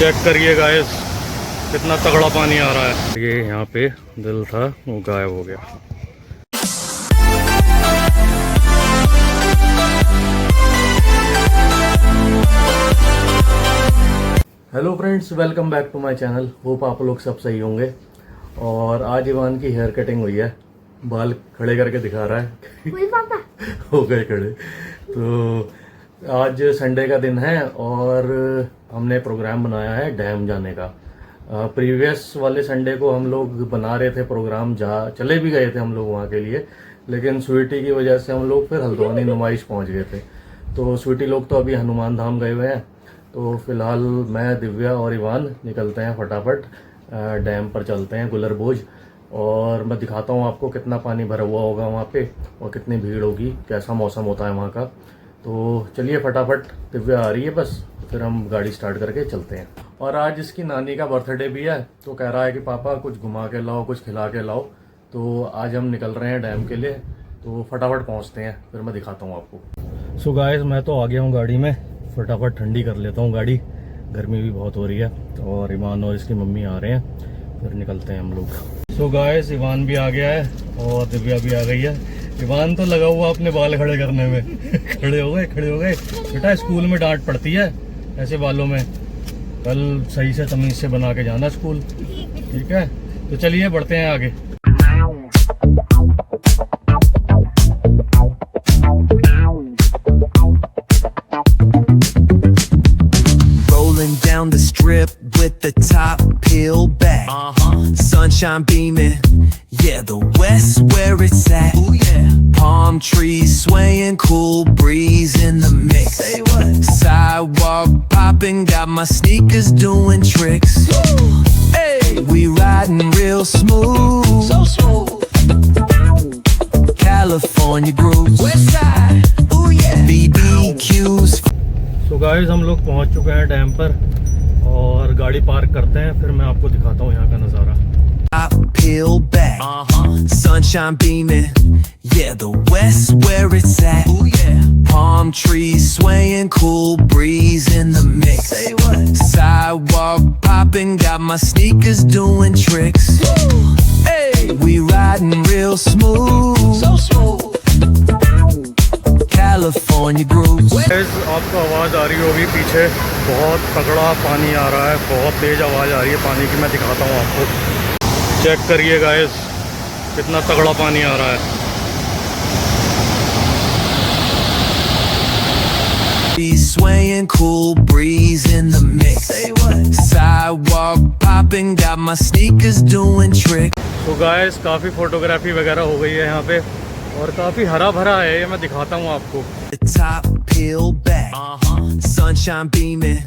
Check करिए guys, कितना तगड़ा पानी आ रहा है। ये यहाँ पे दिल था वो गायब हो गया। Hello friends, welcome back to my channel. Hope आप लोग सब सही होंगे। और आज इवान की हेयर कटिंग हुई है, बाल खड़े करके दिखा रहा है पापा हो गए खड़े। तो आज संडे का दिन है और हमने प्रोग्राम बनाया है डैम जाने का। प्रीवियस वाले संडे को हम लोग बना रहे थे प्रोग्राम, चले भी गए थे हम लोग वहाँ के लिए, लेकिन स्वीटी की वजह से हम लोग फिर हल्द्वानी नुमाइश पहुँच गए थे। तो स्वीटी लोग तो अभी हनुमान धाम गए हुए हैं। तो फिलहाल मैं, दिव्या और इवान निकलते हैं फटाफट, डैम पर चलते हैं गुलरबोझ। और मैं दिखाता हूँ आपको कितना पानी भरा हुआ होगा वहाँ पे और कितनी भीड़ होगी, कैसा मौसम होता है वहाँ का। तो चलिए फटाफट, दिव्या आ रही है बस, फिर हम गाड़ी स्टार्ट करके चलते हैं। और आज इसकी नानी का बर्थडे भी है, तो कह रहा है कि पापा कुछ घुमा के लाओ, कुछ खिला के लाओ। तो आज हम निकल रहे हैं डैम के लिए, तो फटाफट पहुँचते हैं, फिर मैं दिखाता हूँ आपको। सो गाइस, मैं तो आ गया हूँ गाड़ी में, फटाफट ठंडी कर लेता हूँ गाड़ी, गर्मी भी बहुत हो रही है। और ईवान और इसकी मम्मी आ रहे हैं, फिर निकलते हैं हम लोग। सो गाइस, ईवान भी आ गया है और दिव्या भी आ गई है। ईवान तो लगा हुआ अपने बाल खड़े करने में खड़े हो गए बेटा, स्कूल में डांट पड़ती है ऐसे बालों में। कल सही से तमीज से बना के जाना स्कूल, ठीक है। तो चलिए बढ़ते हैं आगे। Down the strip with the top peeled back. Sunshine beaming, yeah, the west where it's at. Ooh, yeah. Palm trees swaying, cool breeze in the mix. Say what? Sidewalk popping, got my sneakers doing tricks. Ooh. Hey, we riding real smooth, so smooth. California grooves, west side, ooh yeah. BBQs. So guys, हम लोग पहुंच चुके हैं dam पर और गाड़ी park करते हैं, फिर मैं आपको दिखाता हूँ यहाँ का नज़ारा। Peel back, sunshine beaming, yeah, the west where it's at. Ooh yeah, palm trees swaying, cool breeze in the mix. Say what? Sidewalk popping, got my sneakers doing tricks. Ooh. Hey, we riding real smooth, so smooth. California grooves. आपको आवाज़ आ रही होगी पीछे, बहुत तगड़ा पानी आ रहा है, बहुत तेज़ आवाज़ आ रही है पानी की। मैं दिखाता हूँ आपको, चेक करिए गाइस, कितना तगड़ा पानी आ रहा है। Swaying, cool breeze in the mix. Say what? Sidewalk popping, got my sneakers doing tricks. तो गाइस, काफ़ी फोटोग्राफी वगैरह हो गई है यहाँ पे और काफ़ी हरा भरा है, ये मैं दिखाता हूँ आपको। The top peel back, sunshine beaming,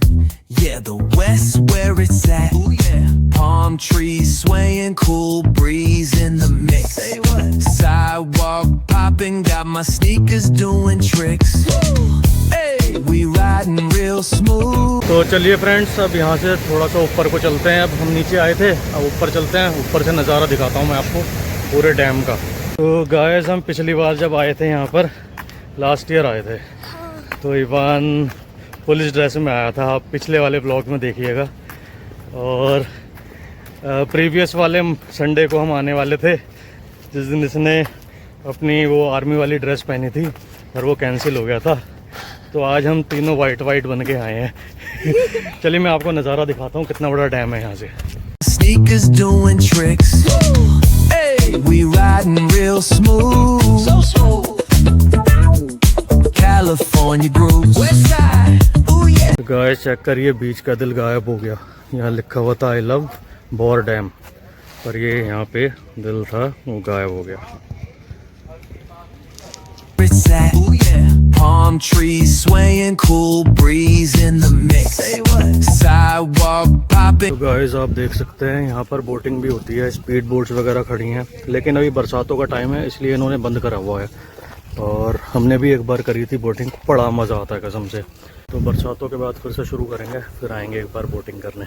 yeah, the west where it's at. Ooh yeah, palm trees swaying, cool breeze in the mix. Say what? Sidewalk popping, got my sneakers doing tricks. Hey, we riding real smooth. तो चलिए friends, अब यहाँ से थोड़ा सा ऊपर को चलते हैं। अब हम नीचे आए थे, अब ऊपर चलते हैं, ऊपर से नज़ारा दिखाता हूँ मैं आपको पूरे डैम का। तो गाइस, हम पिछली बार जब आए थे यहाँ पर, लास्ट ईयर आए थे, तो इवान पुलिस ड्रेस में आया था, आप पिछले वाले ब्लॉग में देखिएगा। और प्रीवियस वाले संडे को हम आने वाले थे, जिस दिन इसने अपनी वो आर्मी वाली ड्रेस पहनी थी, पर वो कैंसिल हो गया था। तो आज हम तीनों वाइट बन के आए हैं। चलिए मैं आपको नज़ारा दिखाता हूँ, कितना बड़ा डैम है यहाँ से। Sneakers doing tricks. Hey, we riding real smooth, so smooth. California grooves, west side, ooh yeah. Guys, check करिए, बीच का दिल गायब हो गया। यहाँ लिखा हुआ था आई लव बोर डैम, पर ये यहाँ पे दिल था वो गायब हो गया। Ooh yeah, palm trees swaying, cool breeze in the mix. Say what? Sidewalk popping. तो गाइस, आप देख सकते हैं यहाँ पर बोटिंग भी होती है, स्पीड बोट्स वगैरह खड़ी हैं, लेकिन अभी बरसातों का टाइम है इसलिए इन्होंने बंद करा हुआ है। और हमने भी एक बार करी थी बोटिंग, बड़ा मज़ा आता है कसम से। तो बरसातों के बाद फिर से शुरू करेंगे, फिर आएंगे एक बार बोटिंग करने।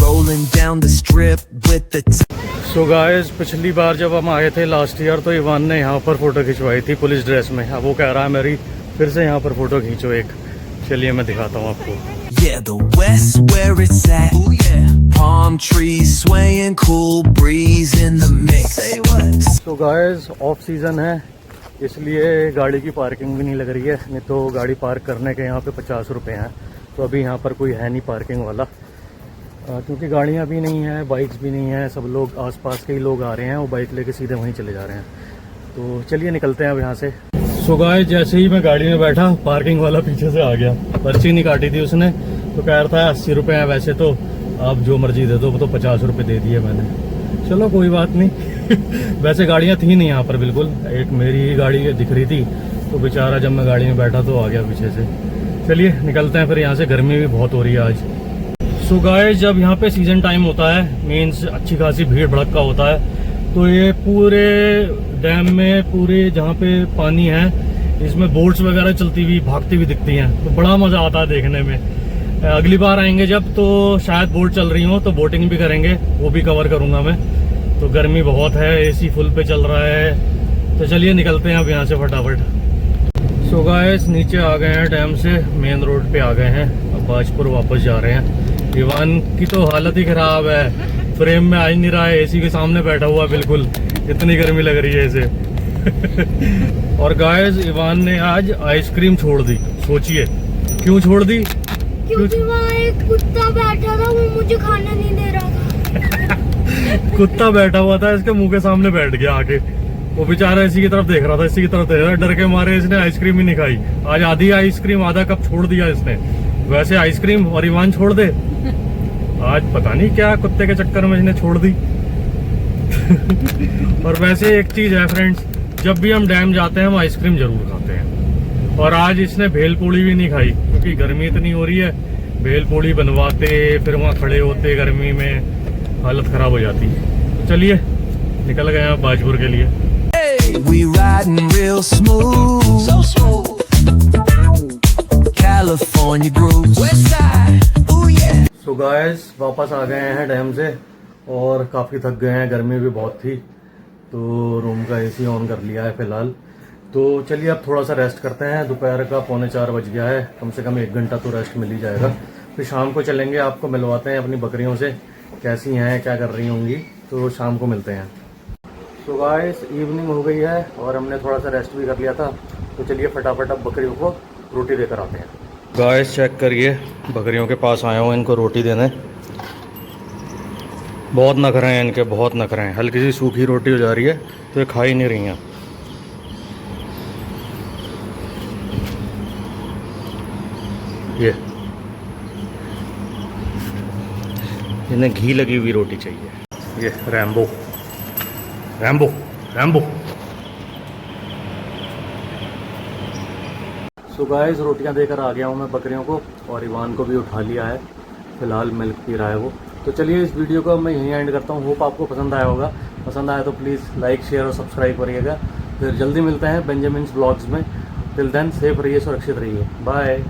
Rolling down the strip with the so guys, पिछली बार जब हम आए थे लास्ट ईयर, तो इवान ने यहाँ पर फ़ोटो खिंचवाई थी पुलिस ड्रेस में। अब वो कह रहा है मेरी फिर से यहाँ पर फोटो खींचो एक। चलिए मैं दिखाता हूँ आपको। Yeah, the West where it's at. Ooh, yeah. Palm trees swaying, cool breeze in the mix. Say what? तो गाइस ऑफ सीजन है, इसलिए गाड़ी की पार्किंग भी नहीं लग रही है, नहीं तो गाड़ी पार्क करने के यहाँ पे 50 रुपये हैं। तो अभी यहाँ पर कोई है नहीं पार्किंग वाला, क्योंकि गाड़ियाँ भी नहीं हैं, बाइक्स भी नहीं हैं। सब लोग आसपास के ही लोग आ रहे हैं, वो बाइक लेके सीधे वहीं चले जा रहे हैं। तो चलिए निकलते हैं अब यहाँ से। सो गाइस जैसे ही मैं गाड़ी में बैठा, पार्किंग वाला पीछे से आ गया। पर्ची नहीं काटी थी उसने, तो कह रहा था 80 रुपये हैं वैसे तो, आप जो मर्जी दे दो। तो 50 रुपये दे दिए मैंने। चलो कोई बात नहीं। वैसे गाड़ियाँ थी नहीं यहाँ पर बिल्कुल, एक मेरी ही गाड़ी दिख रही थी, तो बेचारा जब मैं गाड़ी में बैठा तो आ गया पीछे से। चलिए निकलते हैं फिर यहाँ से, गर्मी भी बहुत हो रही है आज। सो गाइस जब यहाँ पे सीजन टाइम होता है, मीन्स अच्छी खासी भीड़ भड़का होता है, तो ये पूरे डैम में, पूरे जहाँ पे पानी है, इसमें बोट्स वगैरह चलती हुई भागती हुई दिखती हैं। तो बड़ा मज़ा आता है देखने में। अगली बार आएंगे जब, तो शायद बोट चल रही हो तो बोटिंग भी करेंगे, वो भी कवर करूँगा मैं। तो गर्मी बहुत है, एसी फुल पे चल रहा है। तो चलिए निकलते हैं अब यहाँ से फटाफट। सो गाइस नीचे आ गए हैं डैम से, मेन रोड पे आ गए हैं, अब बाजपुर वापस जा रहे हैं। इवान की तो हालत ही खराब है, फ्रेम में आ ही नहीं रहा है, एसी के सामने बैठा हुआ बिल्कुल, इतनी गर्मी लग रही है इसे। और गाइस इवान ने आज आइसक्रीम छोड़ दी। सोचिए क्यों छोड़ दी? क्योंकि वहाँ एक कुत्ता बैठा था, वो मुझे खाना नहीं दे रहा था। कुत्ता बैठा हुआ था, इसके मुंह के सामने बैठ गया आके। वो बेचारा इसी की तरफ देख रहा था, इसी की तरफ देख रहा था, डर के मारे इसने आइसक्रीम ही नहीं खाई। आज आधी आइसक्रीम आधा कप छोड़ दिया इसने। वैसे आइसक्रीम और ईवान छोड़ दे, आज पता नहीं क्या कुत्ते के चक्कर में इसने छोड़ दी। और वैसे एक चीज है फ्रेंड्स, जब भी हम डैम जाते हैं हम आइसक्रीम जरूर खाते हैं। और आज इसने भेल पूड़ी भी नहीं खाई, क्योंकि गर्मी इतनी हो रही है, भेल पूड़ी बनवाते फिर वहाँ खड़े होते गर्मी में, हालत खराब हो जाती। तो चलिए निकल गए हैं बाजपुर के लिए। Hey, we riding real smooth, so smooth. California grooves, West side, ooh yeah. So guys वापस आ गए हैं डैम से, और काफ़ी थक गए हैं, गर्मी भी बहुत थी, तो रूम का एसी ऑन कर लिया है फिलहाल। तो चलिए अब थोड़ा सा रेस्ट करते हैं। दोपहर का 3:45 बज गया है, कम से कम 1 घंटा तो रेस्ट मिल ही जाएगा। फिर शाम को चलेंगे, आपको मिलवाते हैं अपनी बकरियों से, कैसी हैं, क्या कर रही होंगी। तो शाम को मिलते हैं। तो गाइस इवनिंग हो गई है और हमने थोड़ा सा रेस्ट भी कर लिया था, तो चलिए फटाफट अब बकरियों को रोटी देकर आते हैं। गाइस चेक करिए, बकरियों के पास आया हूँ इनको रोटी देने। बहुत नखरे हैं इनके, बहुत नखरे हैं। हल्की सी सूखी रोटी हो जा रही है तो ये खा ही नहीं रही हैं। ये इन्हें घी लगी हुई रोटी चाहिए। ये Rambo Rambo Rambo. So guys रोटियां देकर आ गया हूँ मैं बकरियों को, और ईवान को भी उठा लिया है, फिलहाल मिल्क पी रहा है वो। तो चलिए इस वीडियो को मैं यहीं एंड करता हूँ। होप आपको पसंद आया होगा, पसंद आया तो प्लीज़ लाइक शेयर और सब्सक्राइब करिएगा। फिर जल्दी मिलते हैं बेंजामिन्स ब्लॉग्स में। टिल देन सेफ रहिए, सुरक्षित रहिए, बाय।